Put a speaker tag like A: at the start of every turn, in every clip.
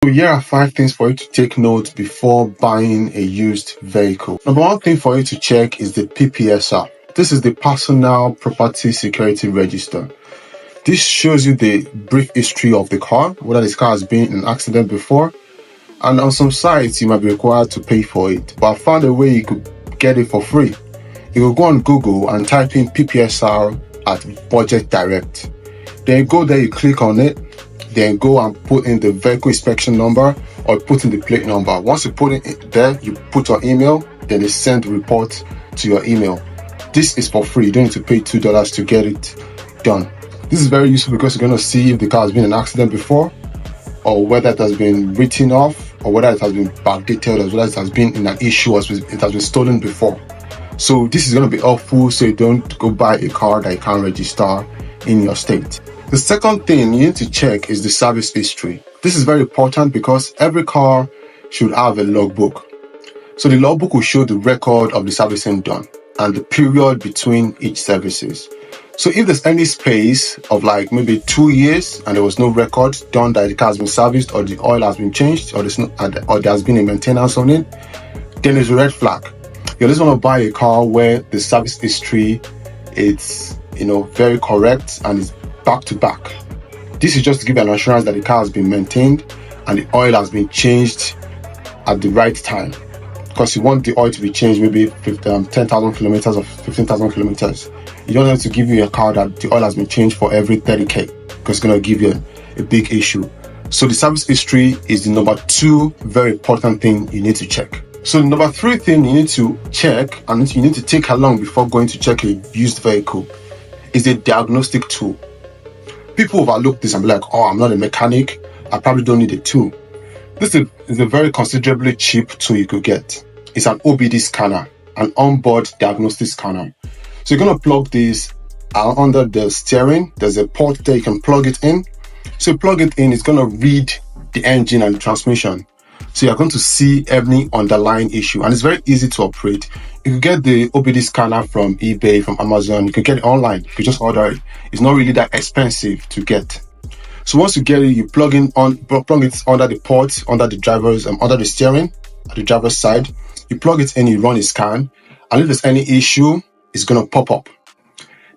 A: So here are 5 things for you to take note before buying a used vehicle. Number 1 thing for you to check is the PPSR. This is the Personal Property Security Register. This shows you the brief history of the car, whether this car has been in an accident before, and on some sites you might be required to pay for it. But I found a way you could get it for free. You will go on Google and type in PPSR at Budget Direct. Then you go there, you click on it, then go and put in the vehicle inspection number or put in the plate number. Once you put it there, you put your email, then they send the report to your email. This is for free. You don't need to pay $2 to get it done. This is very useful because you're going to see if the car has been in an accident before, or whether it has been written off, or whether it has been backdated, or whether it has been in an issue, or it has been stolen before. So this is going to be helpful so you don't go buy a car that you can't register in your state. The second thing you need to check is the service history. This is very important because every car should have a logbook. So the logbook will show the record of the servicing done and the period between each services. So if there's any space of like maybe 2 years and there was no record done that the car has been serviced, or the oil has been changed, or there has been a maintenance on it, then there's a red flag. You just want to buy a car where the service history is, very correct and is back to back. This is just to give an assurance that the car has been maintained and the oil has been changed at the right time. Because you want the oil to be changed maybe 10,000 kilometers or 15,000 kilometers. You don't have to give you a car that the oil has been changed for every 30k, because it's going to give you a big issue. So the service history is the number 2 very important thing you need to check. So the number 3 thing you need to check, and you need to take along before going to check a used vehicle, is a diagnostic tool. People overlook this and be like, oh, I'm not a mechanic, I probably don't need a tool. This is a very considerably cheap tool you could get. It's an OBD scanner, an onboard diagnostic scanner. So you're going to plug this under the steering. There's a port there, you can plug it in. So you plug it in, it's going to read the engine and the transmission. So you're going to see any underlying issue, and it's very easy to operate. You can get the OBD scanner from eBay, from Amazon. You can get it online. You can just order it. It's not really that expensive to get. So once you get it, you plug it under the port, under the steering, at the driver's side. You plug it in, you run a scan, and if there's any issue, it's going to pop up.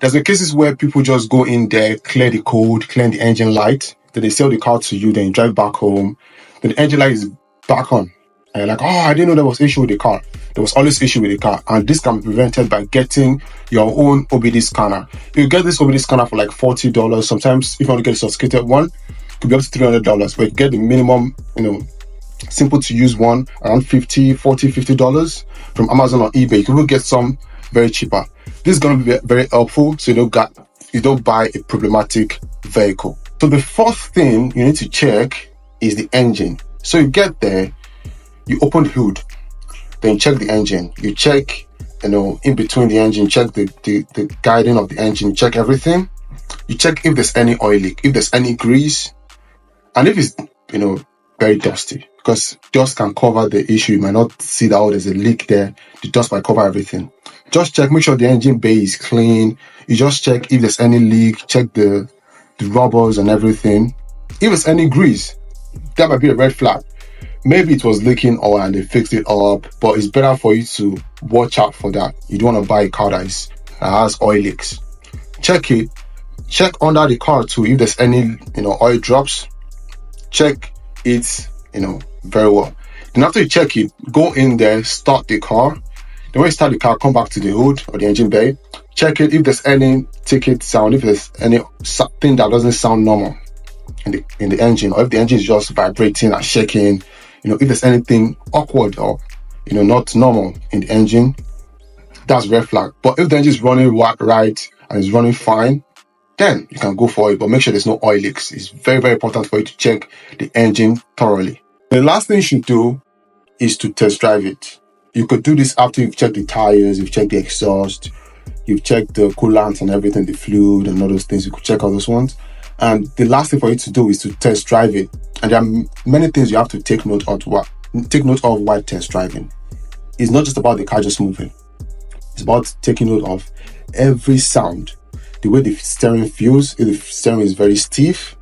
A: There's been cases where people just go in there, clear the code, clear the engine light, then they sell the car to you, then you drive back home, then the engine light is back on. And you're like, oh, I didn't know there was issue with the car. There was always issue with the car. And this can be prevented by getting your own OBD scanner. You get this OBD scanner for like $40. Sometimes if you want to get a sophisticated one, it could be up to $300. But you get the minimum, simple to use one around $50 from Amazon or eBay. You can even get some very cheaper. This is going to be very helpful so you don't buy a problematic vehicle. So the 4th thing you need to check is the engine. So you get there, you open the hood, then you check the engine. You check, in between the engine, check the guiding of the engine, you check everything. You check if there's any oil leak, if there's any grease, and if it's, very dusty, because dust can cover the issue. You might not see that, there's a leak there. The dust might cover everything. Just check, make sure the engine bay is clean. You just check if there's any leak, check the rubbers and everything. If there's any grease, that might be a red flag. Maybe it was leaking oil and they fixed it up, but it's better for you to watch out for that. You don't want to buy a car that has oil leaks. Check it. Check under the car too if there's any oil drops. Check it very well. Then after you check it, go in there, start the car. Then when you start the car, come back to the hood or the engine bay. Check it if there's any ticket sound, if there's anything that doesn't sound normal in the engine, or if the engine is just vibrating and shaking. If there's anything awkward or not normal in the engine, that's red flag. But if the engine is running right and is running fine, then you can go for it. But make sure there's no oil leaks. It's very, very important for you to check the engine thoroughly. The last thing you should do is to test drive it. You could do this after you've checked the tires, you've checked the exhaust, you've checked the coolant and everything, the fluid and all those things. You could check all those ones. And the last thing for you to do is to test drive it. And there are many things you have to take note of while test driving. It's not just about the car just moving. It's about taking note of every sound. The way the steering feels, if the steering is very stiff,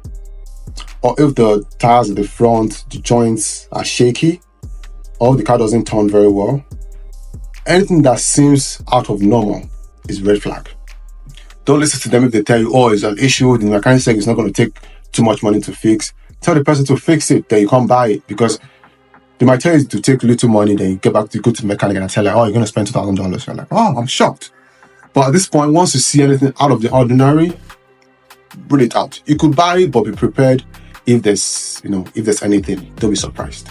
A: or if the tires at the front, the joints are shaky, or the car doesn't turn very well, anything that seems out of normal is red flag. Don't listen to them if they tell you, oh, it's an issue, the mechanic said it's not going to take too much money to fix. Tell the person to fix it, then you can't buy it, because they might tell you to take little money, then you get back to go to the mechanic and tell you, oh, you're going to spend $2,000. You're like, oh, I'm shocked. But at this point, once you see anything out of the ordinary, bring it out. You could buy it, but be prepared if there's anything. Don't be surprised.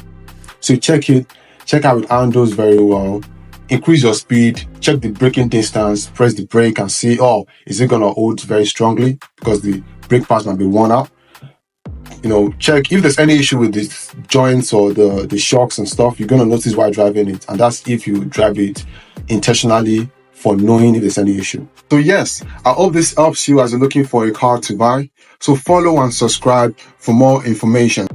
A: So check it, check how it handles very well. Increase your speed, check the braking distance, press the brake and see, oh, is it going to hold very strongly? Because the brake pads might be worn out. Check if there's any issue with the joints or the shocks and stuff. You're going to notice while driving it. And that's if you drive it intentionally for knowing if there's any issue. So yes, I hope this helps you as you're looking for a car to buy. So follow and subscribe for more information.